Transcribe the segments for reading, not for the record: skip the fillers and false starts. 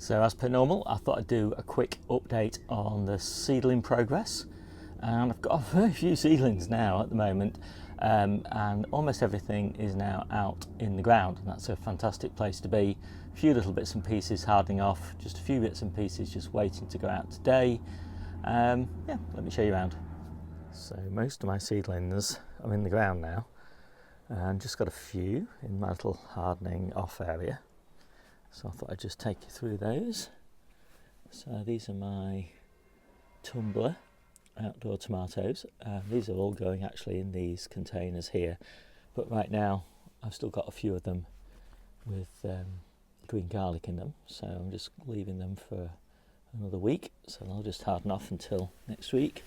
So as per normal, I thought I'd do a quick update on the seedling progress, and I've got very few seedlings now at the moment, and almost everything is now out in the ground, and that's a fantastic place to be. A few little bits and pieces hardening off, just a few bits and pieces just waiting to go out today. Yeah, let me show you around. So most of my seedlings are in the ground now, and just got a few in my little hardening off area. So I thought I'd just take you through those. So these are my tumbler outdoor tomatoes. These are all going actually in these containers here, but right now I've still got a few of them with green garlic in them, so I'm just leaving them for another week, so they'll just harden off until next week.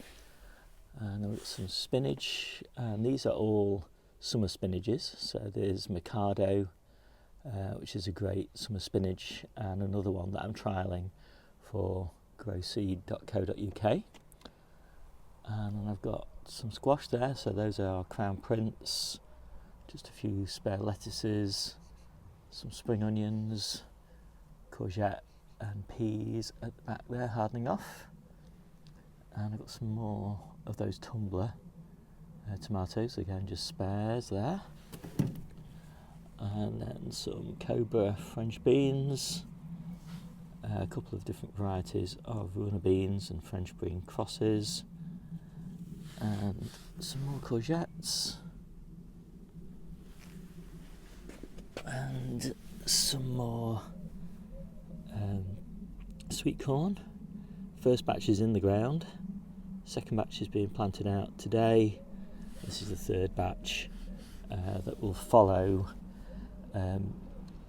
And I've got some spinach, and these are all summer spinaches. So there's Mikado, which is a great summer spinach, and another one that I'm trialling for growseed.co.uk. And then I've got some squash there, so those are our Crown Prince, just a few spare lettuces, some spring onions, courgette and peas at the back there hardening off. And I've got some more of those tumbler tomatoes, again just spares there. And then some Cobra French beans, a couple of different varieties of runner beans and French bean crosses, and some more courgettes, and some more sweet corn. First batch is in the ground, second batch is being planted out today. This is the third batch that will follow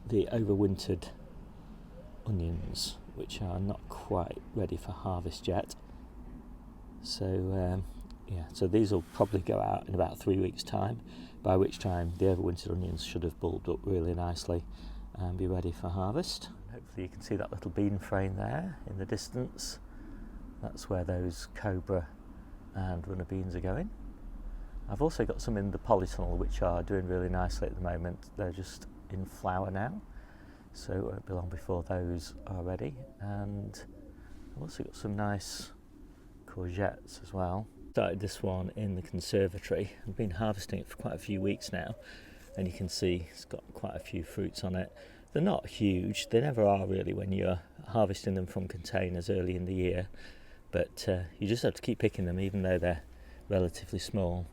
the overwintered onions, which are not quite ready for harvest yet. So so these will probably go out in about 3 weeks' time, by which time the overwintered onions should have bulbed up really nicely and be ready for harvest. Hopefully you can see that little bean frame there in the distance. That's where those Cobra and runner beans are going. I've also got some in the polytunnel which are doing really nicely at the moment. They're just in flower now, so it won't be long before those are ready. And I've also got some nice courgettes as well. Started this one in the conservatory. I've been harvesting it for quite a few weeks now, and you can see it's got quite a few fruits on it. They're not huge, they never are really when you're harvesting them from containers early in the year, but you just have to keep picking them even though they're relatively small.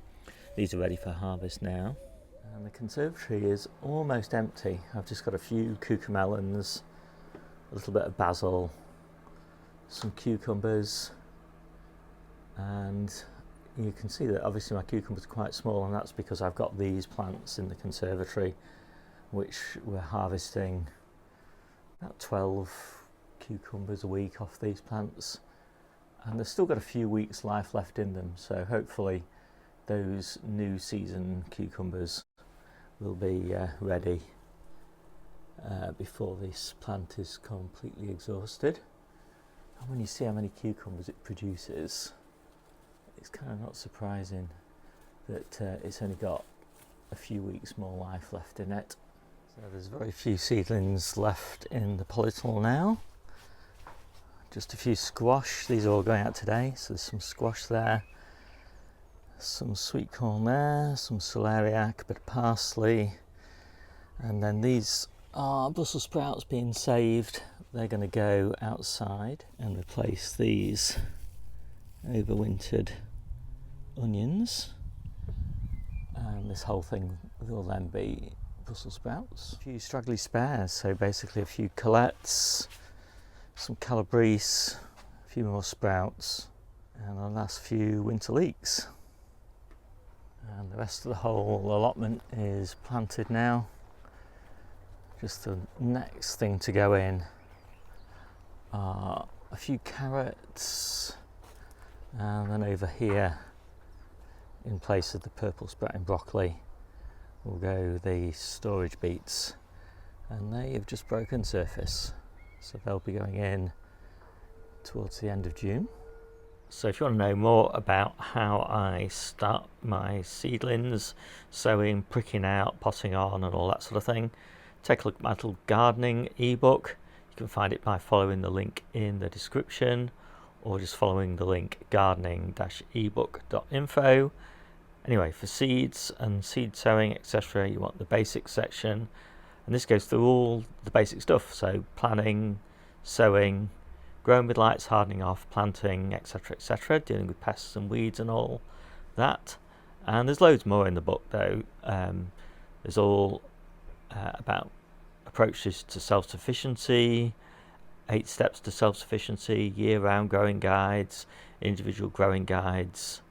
These are ready for harvest now. And the conservatory is almost empty. I've just got a few cucamelons, a little bit of basil, some cucumbers, and you can see that obviously my cucumbers are quite small, and that's because I've got these plants in the conservatory which we're harvesting about 12 cucumbers a week off these plants, and they've still got a few weeks life left in them, so hopefully those new season cucumbers will be ready before this plant is completely exhausted. And when you see how many cucumbers it produces, it's kind of not surprising that it's only got a few weeks more life left in it. So there's very few seedlings left in the polytunnel now. Just a few squash. These are all going out today, so there's some squash there, some sweet corn there, some celeriac, a bit of parsley, and then these are Brussels sprouts being saved. They're going to go outside and replace these overwintered onions, and this whole thing will then be Brussels sprouts. A few straggly spares, so basically a few colettes, some calabrese, a few more sprouts, and the last few winter leeks. And the rest of the whole allotment is planted now. Just the next thing to go in are a few carrots, and then over here, in place of the purple sprouting broccoli, will go the storage beets, and they have just broken surface, so they'll be going in towards the end of June. So if you want to know more about how I start my seedlings, sowing, pricking out, potting on and all that sort of thing, take a look at my little gardening ebook. You can find it by following the link in the description, or just following the link gardening-ebook.info. Anyway, for seeds and seed sowing, etc., you want the basics section, and this goes through all the basic stuff, so planning, sowing, growing with lights, hardening off, planting, etc., etc., dealing with pests and weeds and all that. And there's loads more in the book though. There's all about approaches to self-sufficiency, 8 steps to self-sufficiency, year-round growing guides, individual growing guides,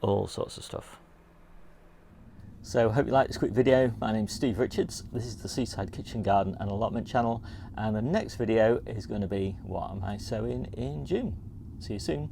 all sorts of stuff. So I hope you like this quick video. My name's Steve Richards. This is the Seaside Kitchen Garden and Allotment channel, and the next video is going to be what am I sowing in June. See you soon.